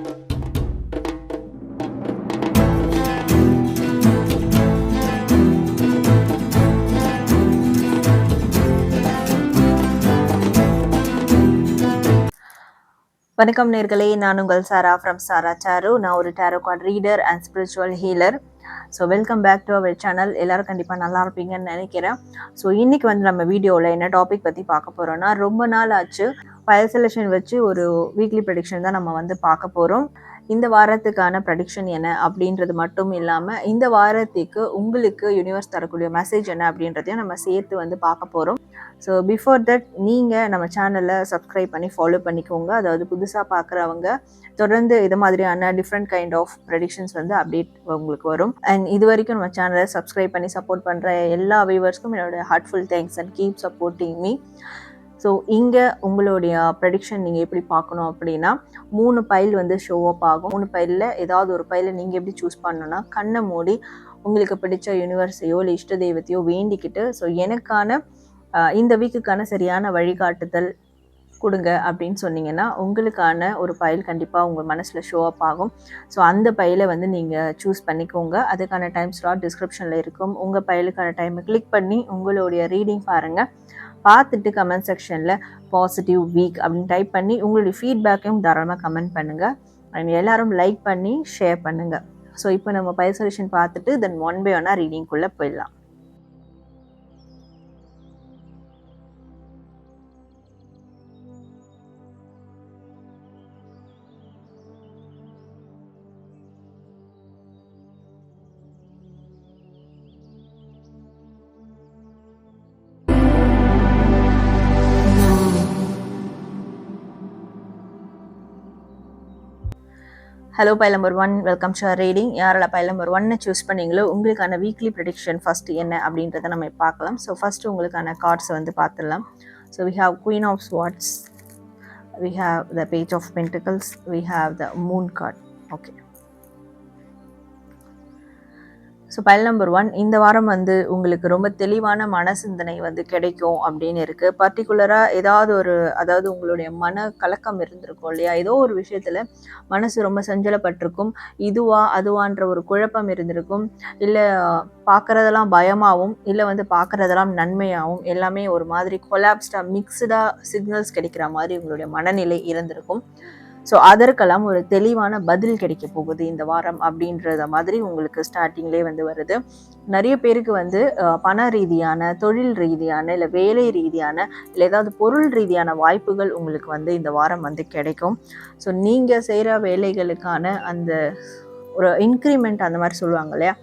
வணக்கம் நேர்களே, நான் உங்கள் சாரா ஃப்ரம் சாரா சாரு. நான் ஒரு tarot card reader and spiritual healer. So welcome back to our channel. எல்லோரும் கண்டிப்பாக நல்லா இருப்பீங்கன்னு நினைக்கிறேன். ஸோ இன்றைக்கி வந்து நம்ம வீடியோவில் என்ன டாபிக் பற்றி பார்க்க போகிறோன்னா, ரொம்ப நாள் ஆச்சு ஃபைல் செலெக்ஷன் வச்சு ஒரு வீக்லி ப்ரெடிக்ஷன் தான் நம்ம வந்து பார்க்க போகிறோம். இந்த வாரத்துக்கான ப்ரெடிக்ஷன் என்ன அப்படின்றது மட்டும் இல்லாமல் இந்த வாரத்துக்கு உங்களுக்கு யூனிவர்ஸ் தரக்கூடிய மெசேஜ் என்ன அப்படின்றதையும் நம்ம சேர்த்து வந்து பார்க்க போகிறோம். ஸோ பிஃபோர் தட் நீங்கள் நம்ம சேனலை சப்ஸ்கிரைப் பண்ணி ஃபாலோ பண்ணிக்கோங்க. அதாவது புதுசாக பார்க்குறவங்க தொடர்ந்து இது மாதிரியான டிஃப்ரெண்ட் கைண்ட் ஆஃப் ப்ரெடிக்ஷன்ஸ் வந்து அப்டேட் உங்களுக்கு வரும். அண்ட் இது வரைக்கும் நம்ம சேனலை சப்ஸ்கிரைப் பண்ணி சப்போர்ட் பண்ணுற எல்லா வியூவர்ஸ்க்கும் என்னோட heartful thanks and keep supporting me. So இங்கே உங்களுடைய ப்ரெடிக்ஷன் நீங்கள் எப்படி பார்க்கணும் அப்படின்னா, 3 பைல் வந்து ஷோ அப் ஆகும். 3 பைலில் ஏதாவது ஒரு பைலை நீங்கள் எப்படி சூஸ் பண்ணணும்னா, கண்ணை மூடி உங்களுக்கு பிடிச்ச யூனிவர்ஸையோ இல்லை இஷ்ட தெய்வத்தையோ வேண்டிக்கிட்டு, ஸோ எனக்கான இந்த வீக்குக்கான சரியான வழிகாட்டுதல் கொடுங்க அப்படின்னு சொன்னீங்கன்னா உங்களுக்கான ஒரு பைல் கண்டிப்பாக உங்கள் மனசில் ஷோ அப் ஆகும். ஸோ அந்த பைலை வந்து நீங்கள் சூஸ் பண்ணிக்கோங்க. அதுக்கான டைம் ஸ்லாட் டிஸ்கிரிப்ஷனில் இருக்கும். உங்கள் பைலுக்கான டைமை கிளிக் பண்ணி உங்களுடைய ரீடிங் பாருங்கள். பார்த்துட்டு கமெண்ட் செக்ஷனில் பாசிட்டிவ் வீக் அப்படின்னு டைப் பண்ணி உங்களுடைய ஃபீட்பேக்கையும் தாராளமாக கமெண்ட் பண்ணுங்கள். அண்ட் எல்லாரும் லைக் பண்ணி ஷேர் பண்ணுங்கள். ஸோ இப்போ நம்ம பைல் சொல்யூஷன் பார்த்துட்டு தென் ஒன் பை ஒன்னாக ரீடிங்குள்ளே போயிடலாம். Hello pile number 1, welcome to reading. யாரெல்லாம் பைல் நம்பர் 1 சூஸ் பண்ணீங்களோ உங்களுக்கான வீக்லி ப்ரெடிக்ஷன் ஃபஸ்ட்டு என்ன அப்படின்றத நம்ம பார்க்கலாம். ஸோ ஃபஸ்ட்டு உங்களுக்கான கார்ட்ஸ் வந்து பார்த்துடலாம். So we have queen of swords, we have the page of pentacles, we have the moon card. Okay, so pile number 1, இந்த வாரம் வந்து உங்களுக்கு ரொம்ப தெளிவான மன சிந்தனை வந்து கிடைக்கும் அப்படின்னு இருக்குது. பர்டிகுலராக அதாவது உங்களுடைய மன கலக்கம் இருந்திருக்கும் இல்லையா, ஏதோ ஒரு விஷயத்தில் மனசு ரொம்ப சஞ்சலப்பட்டிருக்கும். இதுவா அதுவான்ற ஒரு குழப்பம் இருந்திருக்கும். இல்லை பார்க்குறதெல்லாம் பயமாகவும் இல்லை வந்து பார்க்குறதெல்லாம் நன்மையாகவும் எல்லாமே ஒரு மாதிரி கொலாப்ஸ்டாக மிக்ஸ்டாக சிக்னல்ஸ் கிடைக்கிற மாதிரி உங்களுடைய மனநிலை இருந்திருக்கும். ஸோ அதற்கெல்லாம் ஒரு தெளிவான பதில் கிடைக்க போகுது இந்த வாரம் அப்படின்றத மாதிரி உங்களுக்கு ஸ்டார்டிங்லேயே வந்து வருது. நிறைய பேருக்கு வந்து பண ரீதியான, தொழில் ரீதியான, இல்லை வேலை ரீதியான, இல்லை ஏதாவது பொருள் ரீதியான வாய்ப்புகள் உங்களுக்கு வந்து இந்த வாரம் வந்து கிடைக்கும். ஸோ நீங்கள் செய்கிற வேலைகளுக்கான அந்த ஒரு இன்க்ரிமெண்ட் அந்த மாதிரி சொல்லுவாங்க இல்லையா,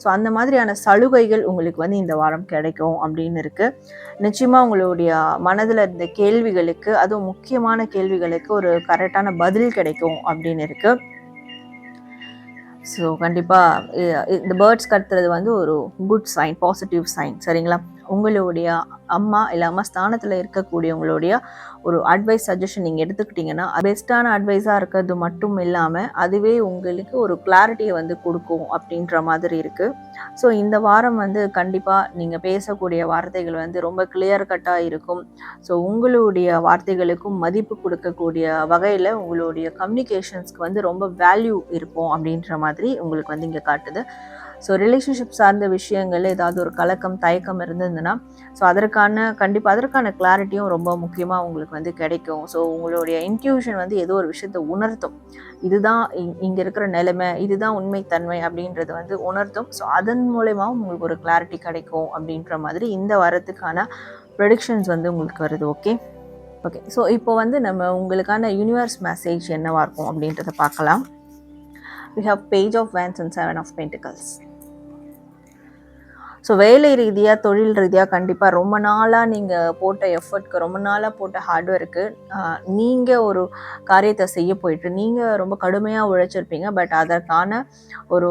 ஸோ அந்த மாதிரியான சலுகைகள் உங்களுக்கு வந்து இந்த வாரம் கிடைக்கும் அப்படின்னு இருக்குது. நிச்சயமாக உங்களுடைய மனதில் இருந்த கேள்விகளுக்கு, அதுவும் முக்கியமான கேள்விகளுக்கு ஒரு கரெக்டான பதில் கிடைக்கும் அப்படின்னு இருக்குது. ஸோ கண்டிப்பாக இந்த பேர்ட்ஸ் கத்துறது வந்து ஒரு குட் சைன், பாசிட்டிவ் சைன், சரிங்களா. உங்களுடைய அம்மா இல்லை அம்மா ஸ்தானத்தில் இருக்கக்கூடியவங்களுடைய ஒரு அட்வைஸ், சஜஷன் நீங்கள் எடுத்துக்கிட்டிங்கன்னா பெஸ்ட்டான அட்வைஸாக இருக்கிறது மட்டும் இல்லாமல் அதுவே உங்களுக்கு ஒரு கிளாரிட்டியை வந்து கொடுக்கும் அப்படின்ற மாதிரி இருக்குது. ஸோ இந்த வாரம் வந்து கண்டிப்பாக நீங்கள் பேசக்கூடிய வார்த்தைகள் வந்து ரொம்ப கிளியர் கட்டாக இருக்கும். ஸோ உங்களுடைய வார்த்தைகளுக்கும் மதிப்பு கொடுக்கக்கூடிய வகையில் உங்களுடைய கம்யூனிகேஷன்ஸ்க்கு வந்து ரொம்ப வேல்யூ இருக்கும் அப்படின்ற மாதிரி உங்களுக்கு வந்து இங்கே காட்டுது. ஸோ ரிலேஷன்ஷிப் சார்ந்த விஷயங்கள் ஏதாவது ஒரு கலக்கம், தயக்கம் இருந்ததுன்னா ஸோ கண்டிப்பாக அதற்கான கிளாரிட்டியும் ரொம்ப முக்கியமாக உங்களுக்கு வந்து கிடைக்கும். ஸோ உங்களுடைய இன்ட்யூஷன் வந்து ஏதோ ஒரு விஷயத்தை உணர்த்தும். இதுதான் இங்கே இருக்கிற நிலைமை, இதுதான் உண்மைத்தன்மை அப்படின்றது வந்து உணர்த்தும். ஸோ அதன் மூலயமாவும் உங்களுக்கு ஒரு கிளாரிட்டி கிடைக்கும் அப்படின்ற மாதிரி இந்த வாரத்துக்கான ப்ரெடிக்ஷன்ஸ் வந்து உங்களுக்கு வருது. ஓகே, ஸோ இப்போ வந்து நம்ம உங்களுக்கான யூனிவர்ஸ் மெசேஜ் என்னவாக இருக்கும் அப்படின்றத பார்க்கலாம். We have Page of Wands and 7 of Pentacles. So வேலை ரீதியாக, தொழில் ரீதியாக கண்டிப்பாக ரொம்ப நாளாக நீங்கள் போட்ட எஃபர்ட்க்கு, ரொம்ப நாளாக போட்ட ஹார்ட் ஒர்க்கு, நீங்கள் ஒரு காரியத்தை செய்ய போயிட்டு நீங்கள் ரொம்ப கடுமையாக உழைச்சிருப்பீங்க. பட் அதற்கான ஒரு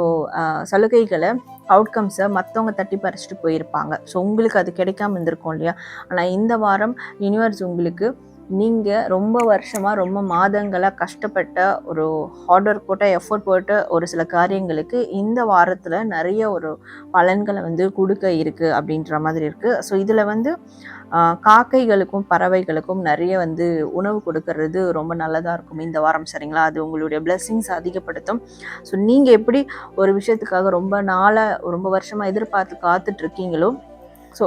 சலுகைகளை, அவுட்கம்ஸை மற்றவங்க தட்டி பறிச்சுட்டு போயிருப்பாங்க. ஸோ உங்களுக்கு அது கிடைக்காம இருந்திருக்கும் இல்லையா. ஆனால் இந்த வாரம் யூனிவர்ஸ் உங்களுக்கு நீங்கள் ரொம்ப வருஷமாக ரொம்ப மாதங்களாக கஷ்டப்பட்ட ஒரு ஹார்ட் ஒர்க் போட்ட எஃபோர்ட் போட்ட ஒரு சில காரியங்களுக்கு இந்த வாரத்தில் நிறைய ஒரு பலன்களை வந்து கொடுக்க இருக்குது அப்படின்ற மாதிரி இருக்குது. ஸோ இதில் வந்து காக்கைகளுக்கும் பறவைகளுக்கும் நிறைய வந்து உணவு கொடுக்கறது ரொம்ப நல்லதாக இருக்கும் இந்த வாரம், சரிங்களா? அது உங்களுடைய பிளெஸ்ஸிங்ஸ் அதிகப்படுத்தும். ஸோ நீங்கள் எப்படி ஒரு விஷயத்துக்காக ரொம்ப நாளாக ரொம்ப வருஷமாக எதிர்பார்த்து காத்துட்ருக்கீங்களோ, ஸோ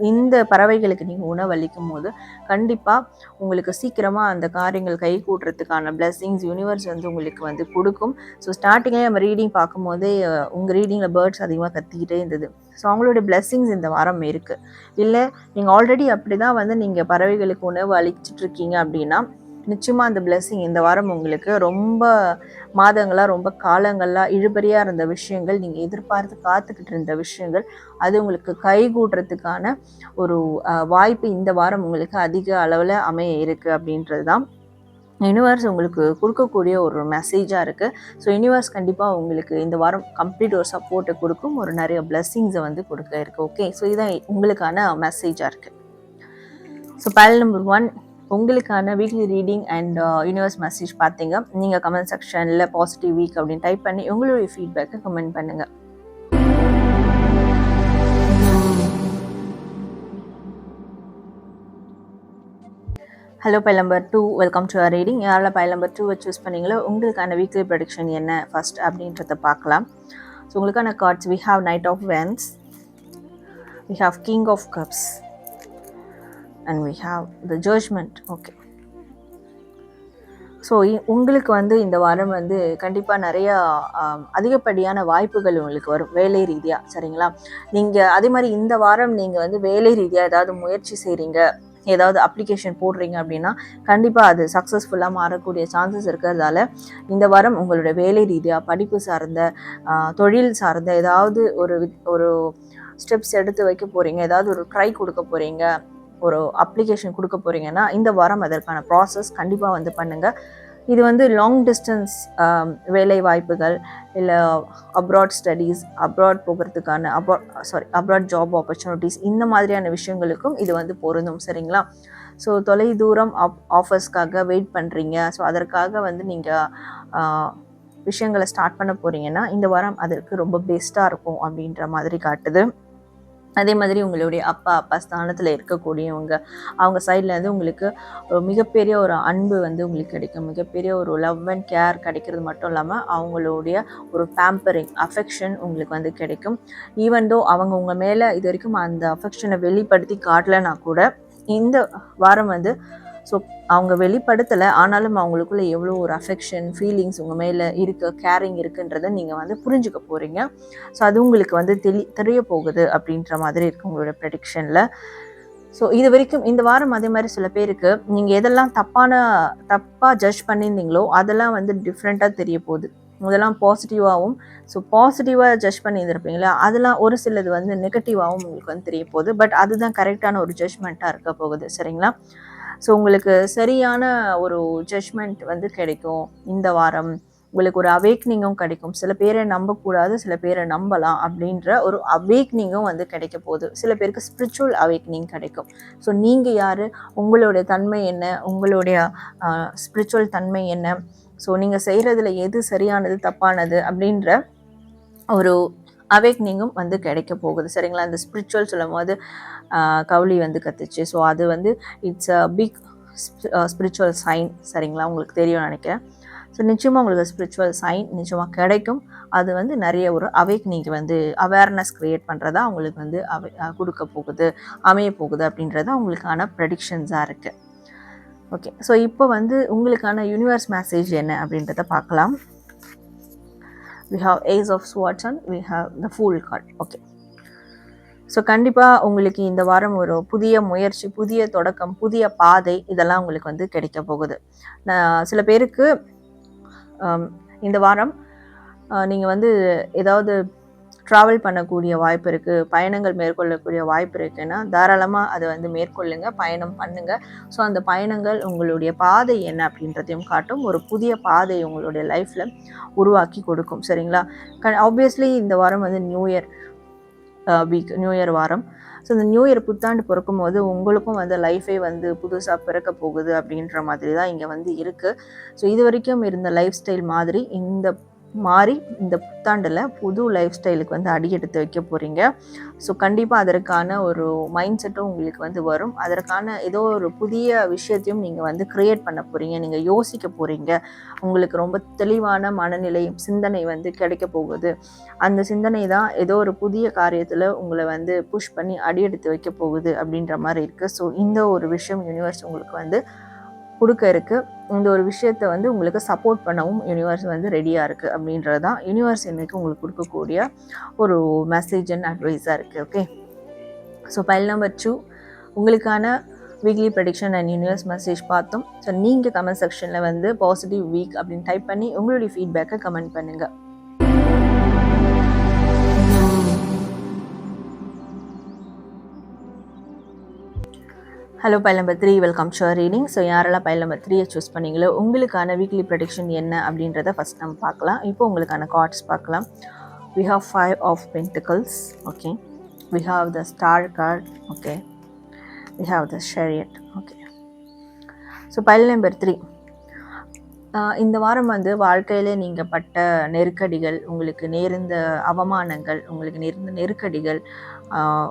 இந்த பறவைகளுக்கு நீங்கள் உணவு அளிக்கும் போது கண்டிப்பாக உங்களுக்கு சீக்கிரமாக அந்த காரியங்கள் கை கூட்டுறதுக்கான பிளெஸ்ஸிங்ஸ் யூனிவர்ஸ் வந்து உங்களுக்கு வந்து கொடுக்கும். ஸோ ஸ்டார்டிங்கே நம்ம ரீடிங் பார்க்கும்போதே உங்கள் ரீடிங்கில் பேர்ட்ஸ் அதிகமாக கத்திக்கிட்டே இருந்தது. ஸோ அவங்களுடைய பிளெஸ்ஸிங்ஸ் இந்த வாரம் இருக்குது. இல்லை நீங்கள் ஆல்ரெடி அப்படி தான் வந்து நீங்கள் பறவைகளுக்கு உணவு அளிச்சிட்ருக்கீங்க அப்படின்னா நிச்சயமாக அந்த பிளெஸ்ஸிங் இந்த வாரம் உங்களுக்கு ரொம்ப மாதங்களாக ரொம்ப காலங்களாக இழுபறியாக இருந்த விஷயங்கள், நீங்கள் எதிர்பார்த்து காத்துக்கிட்டு இருந்த விஷயங்கள், அது உங்களுக்கு கைகூடுறதுக்கான ஒரு வாய்ப்பு இந்த வாரம் உங்களுக்கு அதிக அளவில் அமைய இருக்குது அப்படின்றது தான் யூனிவர்ஸ் உங்களுக்கு கொடுக்கக்கூடிய ஒரு மெசேஜாக இருக்குது. ஸோ யூனிவர்ஸ் கண்டிப்பாக உங்களுக்கு இந்த வாரம் கம்ப்ளீட் ஒரு சப்போர்ட்டை கொடுக்கும், ஒரு நிறைய பிளெஸ்ஸிங்ஸை வந்து கொடுக்க இருக்குது. ஓகே, ஸோ இதுதான் உங்களுக்கான மெசேஜாக இருக்குது. ஸோ பைல் நம்பர் 1 உங்களுக்கான weekly reading and universe message பார்த்தீங்க. நீங்கள் கமெண்ட் செக்ஷனில் பாசிட்டிவ் வீக் அப்படின்னு டைப் பண்ணி உங்களுடைய ஃபீட்பேக்கை கமெண்ட் பண்ணுங்கள். Hello pile number 2, welcome to our reading. யாரில் பைல் நம்பர் 2 சூஸ் பண்ணிங்களோ உங்களுக்கான வீக்லி ப்ரெடிக்ஷன் என்ன ஃபர்ஸ்ட் அப்படின்றத பார்க்கலாம். ஸோ உங்களுக்கான cards we have knight of wands, we have king of cups and we have the judgement. Okay, so உங்களுக்கு வந்து இந்த வாரம் வந்து கண்டிப்பாக நிறையா அதிகப்படியான வாய்ப்புகள் உங்களுக்கு வரும் வேலை ரீதியாக, சரிங்களா? நீங்கள் அதே மாதிரி இந்த வாரம் நீங்கள் வந்து வேலை ரீதியாக ஏதாவது முயற்சி செய்கிறீங்க, ஏதாவது அப்ளிகேஷன் போடுறீங்க அப்படின்னா கண்டிப்பாக அது சக்ஸஸ்ஃபுல்லாக மாறக்கூடிய சான்சஸ் இருக்கிறதால இந்த வாரம் உங்களுடைய வேலை ரீதியாக படிப்பு சார்ந்த தொழில் சார்ந்த ஏதாவது ஒரு ஸ்டெப்ஸ் எடுத்து வைக்க போகிறீங்க, ஏதாவது ஒரு ட்ரை கொடுக்க போகிறீங்க, ஒரு அப்ளிகேஷன் கொடுக்க போகிறீங்கன்னா இந்த வாரம் அதற்கான ப்ராசஸ் கண்டிப்பாக வந்து பண்ணுங்கள். இது வந்து லாங் டிஸ்டன்ஸ் வேலை வாய்ப்புகள், இல்லை அப்ராட் ஸ்டடீஸ், அப்ராட் போகிறதுக்கான அப்ராட் ஜாப் ஆப்பர்ச்சுனிட்டிஸ், இந்த மாதிரியான விஷயங்களுக்கும் இது வந்து பொருந்தும், சரிங்களா? ஸோ தொலை தூரம் ஆஃபர்ஸ்க்காக வெயிட் பண்ணுறீங்க, ஸோ அதற்காக வந்து நீங்கள் விஷயங்களை ஸ்டார்ட் பண்ண போகிறீங்கன்னா இந்த வாரம் அதற்கு ரொம்ப பெஸ்ட்டாக இருக்கும் அப்படின்ற மாதிரி காட்டுது. அதே மாதிரி உங்களுடைய அப்பா ஸ்தானத்தில் இருக்கக்கூடியவங்க, அவங்க சைட்லேருந்து உங்களுக்கு மிகப்பெரிய ஒரு அன்பு வந்து உங்களுக்கு கிடைக்கும், மிகப்பெரிய ஒரு லவ் அண்ட் கேர் கிடைக்கிறது மட்டும் இல்லாமல் அவங்களுடைய ஒரு பேம்பரிங் அஃபெக்ஷன் உங்களுக்கு வந்து கிடைக்கும். ஈவன் தோ அவங்க உங்கள் மேலே இது வரைக்கும் அந்த அஃபெக்ஷனை வெளிப்படுத்தி காட்டலைன்னா கூட இந்த வாரம் வந்து ஸோ அவங்க வெளிப்படுத்தலை, ஆனாலும் அவங்களுக்குள்ள எவ்வளோ ஒரு அஃபெக்ஷன் ஃபீலிங்ஸ் உங்கள் மேலே இருக்க கேரிங் இருக்குன்றதை நீங்கள் வந்து புரிஞ்சுக்க போகிறீங்க. ஸோ அது உங்களுக்கு வந்து தெரிய போகுது அப்படின்ற மாதிரி இருக்குது உங்களோட ப்ரெடிக்ஷனில். ஸோ இது வரைக்கும் இந்த வாரம் அதே மாதிரி சில பேருக்கு நீங்கள் எதெல்லாம் தப்பாக ஜட்ஜ் பண்ணியிருந்தீங்களோ அதெல்லாம் வந்து டிஃப்ரெண்ட்டாக தெரிய போகுது. இதெல்லாம் பாசிட்டிவாகவும், ஸோ பாசிட்டிவாக ஜட்ஜ் பண்ணியிருந்திருப்பீங்களா, அதெல்லாம் ஒரு சிலது வந்து நெகட்டிவாகவும் உங்களுக்கு வந்து தெரிய போகுது. பட் அதுதான் கரெக்டான ஒரு ஜட்ஜ்மெண்ட்டாக இருக்க போகுது, சரிங்களா? ஸோ உங்களுக்கு சரியான ஒரு ஜட்ஜ்மெண்ட் வந்து கிடைக்கும் இந்த வாரம். உங்களுக்கு ஒரு அவேக்னிங்கும் கிடைக்கும். சில பேரை நம்பக்கூடாது, சில பேரை நம்பலாம் அப்படின்ற ஒரு அவேக்னிங்கும் வந்து கிடைக்க போகுது. சில பேருக்கு ஸ்பிரிச்சுவல் அவேக்னிங் கிடைக்கும். ஸோ நீங்கள் யார், உங்களுடைய தன்மை என்ன, உங்களுடைய ஸ்பிரிச்சுவல் தன்மை என்ன, ஸோ நீங்கள் செய்கிறதுல எது சரியானது தப்பானது அப்படின்ற ஒரு அவேக்னிங்கும் வந்து கிடைக்க போகுது, சரிங்களா? அந்த ஸ்பிரிச்சுவல் சொல்லும் போது கவுளி வந்து கத்துச்சு. ஸோ அது வந்து it's a big spiritual sign, சரிங்களா? உங்களுக்கு தெரியும் நினைக்கிறேன். ஸோ நிச்சயமாக உங்களுக்கு ஸ்பிரிச்சுவல் சைன் நிச்சயமாக கிடைக்கும். அது வந்து நிறைய ஒரு அவேக்னிங் வந்து அவேர்னஸ் க்ரியேட் பண்ணுறதா உங்களுக்கு வந்து கொடுக்க போகுது, அமைய போகுது அப்படின்றத உங்களுக்கான ப்ரெடிக்ஷன்ஸாக இருக்குது. ஓகே, ஸோ இப்போ வந்து உங்களுக்கான யூனிவர்ஸ் மெசேஜ் என்ன அப்படின்றத பார்க்கலாம். we have Ace of Swords and we have the Fool card. Okay, so கண்டிப்பாக உங்களுக்கு இந்த வாரம் ஒரு புதிய முயற்சி, புதிய தொடக்கம், புதிய பாதை இதெல்லாம் உங்களுக்கு வந்து கிடைக்க போகுது. சில பேருக்கு இந்த வாரம் நீங்கள் வந்து ஏதாவது ட்ராவல் பண்ணக்கூடிய வாய்ப்பு இருக்குது, பயணங்கள் மேற்கொள்ளக்கூடிய வாய்ப்பு இருக்குன்னா தாராளமாக அதை வந்து மேற்கொள்ளுங்க, பயணம் பண்ணுங்கள். ஸோ அந்த பயணங்கள் உங்களுடைய பாதை என்ன அப்படின்றதையும் காட்டும், ஒரு புதிய பாதை உங்களுடைய லைஃப்பில் உருவாக்கி கொடுக்கும், சரிங்களா? ஆப்வியஸ்லி இந்த வாரம் வந்து new year week, new year வாரம். ஸோ இந்த நியூ இயர் புத்தாண்டு பிறக்கும் போது உங்களுக்கும் வந்து லைஃபே வந்து புதுசாக பிறக்க போகுது அப்படின்ற மாதிரி தான் இங்கே வந்து இருக்குது. ஸோ இது வரைக்கும் இருந்த லைஃப் ஸ்டைல் மாதிரி இந்த புத்தாண்டில் புது லைஃப் ஸ்டைலுக்கு வந்து அடி எடுத்து வைக்க போகிறீங்க. ஸோ கண்டிப்பாக அதற்கான ஒரு மைண்ட் செட்டும் உங்களுக்கு வந்து வரும். அதற்கான ஏதோ ஒரு புதிய விஷயத்தையும் நீங்கள் வந்து க்ரியேட் பண்ண போகிறீங்க, நீங்கள் யோசிக்க போகிறீங்க. உங்களுக்கு ரொம்ப தெளிவான மனநிலை சிந்தனை வந்து கிடைக்க போகுது. அந்த சிந்தனை தான் ஏதோ ஒரு புதிய காரியத்தில் உங்களை வந்து புஷ் பண்ணி அடி எடுத்து வைக்க போகுது அப்படின்ற மாதிரி இருக்குது. ஸோ இந்த ஒரு விஷயம் யூனிவர்ஸ் உங்களுக்கு வந்து கொடுக்க இருக்குது. இந்த ஒரு விஷயத்தை வந்து உங்களுக்கு சப்போர்ட் பண்ணவும் யூனிவர்ஸ் வந்து ரெடியாக இருக்குது அப்படின்றது தான் யூனிவர்ஸ் இன்னைக்கு உங்களுக்கு கொடுக்கக்கூடிய ஒரு மெசேஜ் அண்ட் அட்வைஸாக இருக்குது. ஓகே, ஸோ பைல் நம்பர் 2 உங்களுக்கான weekly prediction and universe message பார்த்தோம். ஸோ நீங்கள் கமெண்ட் செக்ஷனில் வந்து பாசிட்டிவ் வீக் அப்படின்னு டைப் பண்ணி உங்களுடைய ஃபீட்பேக்கை கமெண்ட் பண்ணுங்கள். Hello pile number 3, welcome to reading. So யாரெல்லாம் பைல் நம்பர் 3 சூஸ் பண்ணீங்களோ உங்களுக்கான வீக்லி ப்ரெடிக்ஷன் என்ன அப்படின்றத ஃபஸ்ட் நம்ம பார்க்கலாம். இப்போ உங்களுக்கான கார்ட்ஸ் பார்க்கலாம். We have 5 of Pentacles. Okay, we have the Star card. Okay, we have the Chariot. Okay, so pile number 3, இந்த வாரம் வந்து வாழ்க்கையில் நீங்கள் பட்ட நெருக்கடிகள், உங்களுக்கு நேர்ந்த அவமானங்கள், உங்களுக்கு நேர்ந்த நெருக்கடிகள்,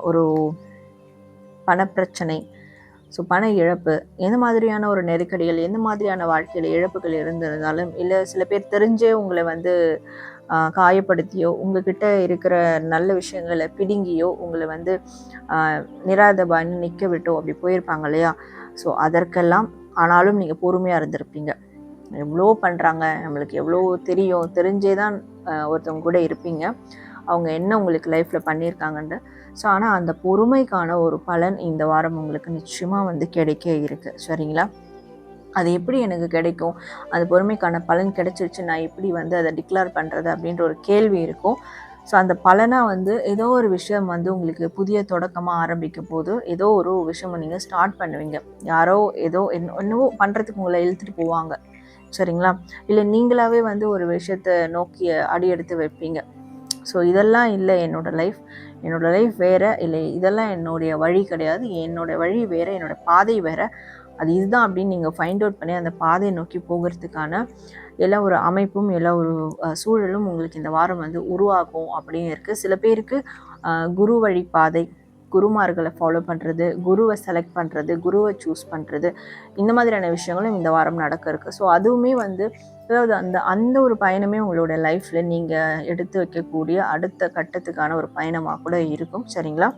ஒரு பணப்பிரச்சனை, ஸோ பண இழப்பு, எந்த மாதிரியான ஒரு நெருக்கடிகள், எந்த மாதிரியான வாழ்க்கையில் இழப்புகள் இருந்திருந்தாலும், இல்லை சில பேர் தெரிஞ்சே உங்களை வந்து காயப்படுத்தியோ, உங்ககிட்ட இருக்கிற நல்ல விஷயங்களை பிடுங்கியோ, உங்களை வந்து நிராதபான்னு நிற்க விட்டோ அப்படி போயிருப்பாங்க இல்லையா. ஸோ அதற்கெல்லாம் ஆனாலும் நீங்கள் பொறுமையாக இருந்திருப்பீங்க. எவ்வளோ பண்ணுறாங்க, நம்மளுக்கு எவ்வளோ தெரியும், தெரிஞ்சே தான் ஒருத்தவங்க கூட இருப்பீங்க, அவங்க என்ன உங்களுக்கு லைஃப்பில் பண்ணியிருக்காங்கன்ட்டு. ஸோ ஆனால் அந்த பொறுமைக்கான ஒரு பலன் இந்த வாரம் உங்களுக்கு நிச்சயமாக வந்து கிடைக்க இருக்குது. சரிங்களா? அது எப்படி எனக்கு கிடைக்கும், அந்த பொறுமைக்கான பலன் கிடைச்சிருச்சு, நான் எப்படி வந்து அதை டிக்ளேர் பண்ணுறது அப்படின்ற ஒரு கேள்வி இருக்கும். ஸோ அந்த பலனாக வந்து ஏதோ ஒரு விஷயம் வந்து உங்களுக்கு புதிய தொடக்கமாக ஆரம்பிக்க போது, ஏதோ ஒரு விஷயம் நீங்கள் ஸ்டார்ட் பண்ணுவீங்க. யாரோ ஏதோ என்னவோ பண்ணுறதுக்கு உங்களை இழுத்துட்டு போவாங்க. சரிங்களா? இல்லை நீங்களாகவே வந்து ஒரு விஷயத்தை நோக்கி அடி எடுத்து வைப்பீங்க. ஸோ இதெல்லாம் இல்லை என்னோடய லைஃப் வேறு, இல்லை இதெல்லாம் என்னுடைய வழி கிடையாது, என்னோடய வழி வேறு, என்னோடய பாதை வேறு, அது இதுதான் அப்படின்னு நீங்கள் ஃபைண்ட் அவுட் பண்ணி அந்த பாதையை நோக்கி போகிறதுக்கான எல்லா ஒரு அமைப்பும் எல்லா ஒரு சூழலும் உங்களுக்கு இந்த வாரம் வந்து உருவாகும் அப்படின்னு இருக்குது. சில பேருக்கு குரு வழி பாதை, குருமார்களை ஃபாலோ பண்ணுறது, குருவை செலக்ட் பண்ணுறது, குருவை சூஸ் பண்ணுறது, இந்த மாதிரியான விஷயங்களும் இந்த வாரம் நடக்க இருக்குது. ஸோ அதுவுமே வந்து அதாவது அந்த ஒரு பயணமே உங்களோட லைஃப்பில் நீங்கள் எடுத்து வைக்கக்கூடிய அடுத்த கட்டத்துக்கான ஒரு பயணமாக கூட இருக்கும். சரிங்களா?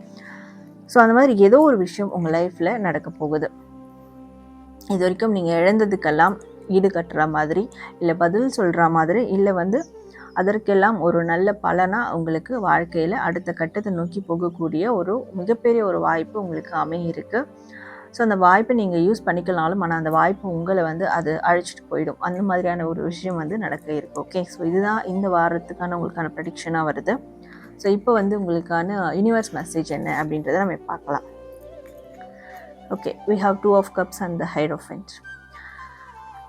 ஸோ அந்த மாதிரி ஏதோ ஒரு விஷயம் உங்கள் லைஃப்பில் நடக்க போகுது. இது வரைக்கும் நீங்கள் இழந்ததுக்கெல்லாம் ஈடு கட்டுற மாதிரி, இல்லை பதில் சொல்கிற மாதிரி, இல்லை வந்து அதற்கெல்லாம் ஒரு நல்ல பலனாக உங்களுக்கு வாழ்க்கையில் அடுத்த கட்டத்தை நோக்கி போகக்கூடிய ஒரு மிகப்பெரிய ஒரு வாய்ப்பு உங்களுக்கு அமையிருக்கு. ஸோ அந்த வாய்ப்பை நீங்கள் யூஸ் பண்ணிக்கலாலும், ஆனால் அந்த வாய்ப்பு உங்களை வந்து அது அழிச்சிட்டு போயிடும். அந்த மாதிரியான ஒரு விஷயம் வந்து நடக்க இருக்குது. ஓகே, ஸோ இதுதான் இந்த வாரத்துக்கான உங்களுக்கான ப்ரெடிக்ஷனாக வருது. ஸோ இப்போ வந்து உங்களுக்கான யூனிவர்ஸ் மெசேஜ் என்ன அப்படின்றத நம்ம பார்க்கலாம். Okay, we have 2 of cups and the Hierophant.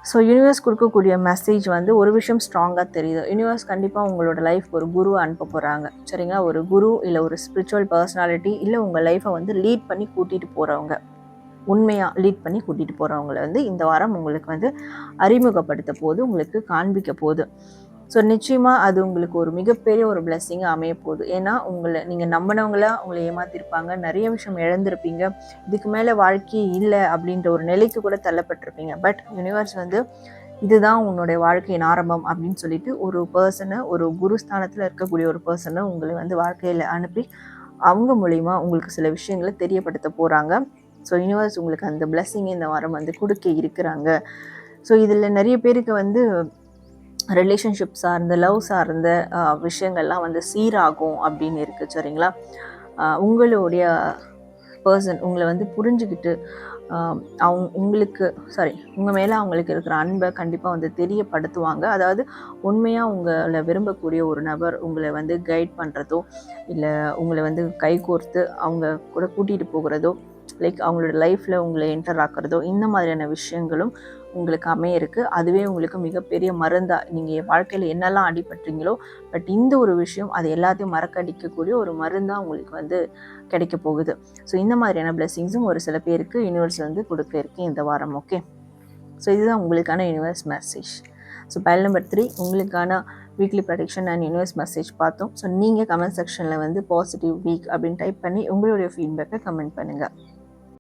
So universe கொடுக்கக்கூடிய மெசேஜ் வந்து ஒரு விஷயம் ஸ்ட்ராங்காக தெரியுது. யூனிவர்ஸ் கண்டிப்பாக உங்களோட லைஃப் ஒரு குருவை அனுப்ப போகிறாங்க. சரிங்களா? ஒரு குரு, இல்லை ஒரு ஸ்பிரிச்சுவல் பர்சனாலிட்டி, இல்லை உங்கள் லைஃப்பை வந்து லீட் பண்ணி கூட்டிகிட்டு போகிறவங்க, உண்மையாக லீட் பண்ணி கூட்டிகிட்டு போகிறவங்கள வந்து இந்த வாரம் உங்களுக்கு வந்து அறிமுகப்படுத்த போது, உங்களுக்கு காண்பிக்க போகுது. ஸோ நிச்சயமாக அது உங்களுக்கு ஒரு மிகப்பெரிய ஒரு பிளெஸ்ஸிங்காக அமைய போகுது. ஏன்னா நீங்கள் நம்பினவங்கள உங்களை ஏமாற்றிருப்பாங்க, நிறைய விஷயம் இழந்திருப்பீங்க, இதுக்கு மேலே வாழ்க்கையே இல்லை அப்படின்ற ஒரு நிலைக்கு கூட தள்ளப்பட்டிருப்பீங்க. பட் யூனிவர்ஸ் வந்து இதுதான் உன்னுடைய வாழ்க்கையின் ஆரம்பம் அப்படின்னு சொல்லிட்டு ஒரு பர்சனை, ஒரு குருஸ்தானத்தில் இருக்கக்கூடிய ஒரு பர்சனை உங்களை வந்து வாழ்க்கையில் அனுப்பி அவங்க மூலிமா உங்களுக்கு சில விஷயங்களை தெரியப்படுத்த போகிறாங்க. ஸோ யூனிவர்ஸ் உங்களுக்கு அந்த பிளெஸ்ஸிங்கை இந்த வாரம் வந்து கொடுக்க இருக்கிறாங்க. ஸோ இதில் நிறைய பேருக்கு வந்து ரிலேஷன்ஷிப் சார்ந்த, லவ் சார்ந்த விஷயங்கள்லாம் வந்து சீராகும் அப்படின்னு இருக்குது. சரிங்களா? உங்களுடைய பர்சன் உங்களை வந்து புரிஞ்சுக்கிட்டு உங்கள் மேலே அவங்களுக்கு இருக்கிற அன்பை கண்டிப்பாக வந்து தெரியப்படுத்துவாங்க. அதாவது உண்மையாக உங்களை விரும்பக்கூடிய ஒரு நபர் உங்களை வந்து கைட் பண்ணுறதோ, இல்லை உங்களை வந்து கைகோர்த்து அவங்க கூட கூட்டிகிட்டு போகிறதோ, லைக் அவங்களோட லைஃப்பில் உங்களை என்டர் ஆக்கிறதோ இந்த மாதிரியான விஷயங்களும் உங்களுக்கு அமைய இருக்குது. அதுவே உங்களுக்கு மிகப்பெரிய மருந்தாக, நீங்கள் வாழ்க்கையில் என்னெல்லாம் அடிபட்டுறீங்களோ பட் இந்த ஒரு விஷயம் அது எல்லாத்தையும் மறக்கடிக்கக்கூடிய ஒரு மருந்தாக உங்களுக்கு வந்து கிடைக்க போகுது. ஸோ இந்த மாதிரியான பிளெஸிங்ஸும் ஒரு சில பேருக்கு யூனிவர்ஸ் வந்து கொடுக்க இருக்கு இந்த வாரம். ஓகே, ஸோ இதுதான் உங்களுக்கான universe message. So pile number 3 உங்களுக்கான weekly prediction and universe message பார்த்தோம். ஸோ நீங்கள் கமெண்ட் செக்ஷனில் வந்து பாசிட்டிவ் வீக் அப்படின்னு டைப் பண்ணி உங்களுடைய ஃபீட்பேக்கை கமெண்ட் பண்ணுங்கள்.